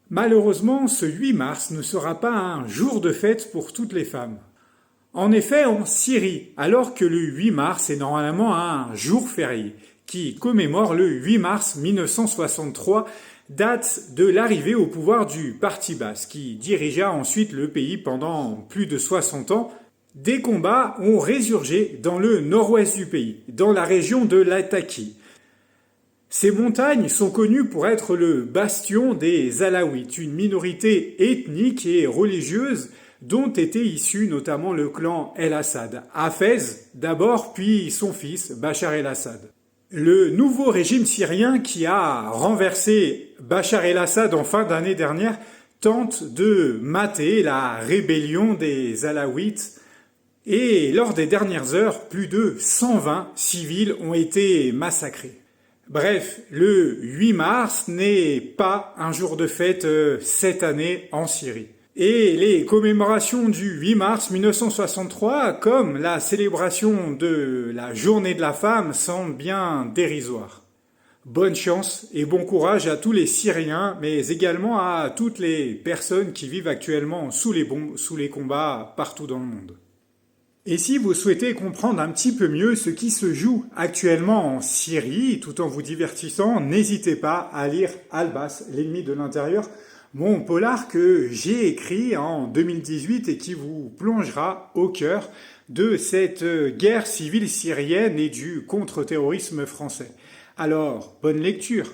Malheureusement, ce 8 mars ne sera pas un jour de fête pour toutes les femmes. En effet, en Syrie, alors que le 8 mars est normalement un jour férié, qui commémore le 8 mars 1963, date de l'arrivée au pouvoir du Parti Basse, qui dirigea ensuite le pays pendant plus de 60 ans, des combats ont résurgé dans le nord-ouest du pays, dans la région de Latakie. Ces montagnes sont connues pour être le bastion des Alaouites, une minorité ethnique et religieuse dont était issu notamment le clan El-Assad. Hafez d'abord, puis son fils Bachar el-Assad. Le nouveau régime syrien qui a renversé Bachar el-Assad en fin d'année dernière tente de mater la rébellion des Alaouites et lors des dernières heures, plus de 120 civils ont été massacrés. Bref, le 8 mars n'est pas un jour de fête cette année en Syrie. Et les commémorations du 8 mars 1963, comme la célébration de la journée de la femme, semblent bien dérisoires. Bonne chance et bon courage à tous les Syriens, mais également à toutes les personnes qui vivent actuellement sous les bombes, sous les combats partout dans le monde. Et si vous souhaitez comprendre un petit peu mieux ce qui se joue actuellement en Syrie, tout en vous divertissant, n'hésitez pas à lire Albas, l'ennemi de l'intérieur, mon polar que j'ai écrit en 2018 et qui vous plongera au cœur de cette guerre civile syrienne et du contre-terrorisme français. Alors, bonne lecture!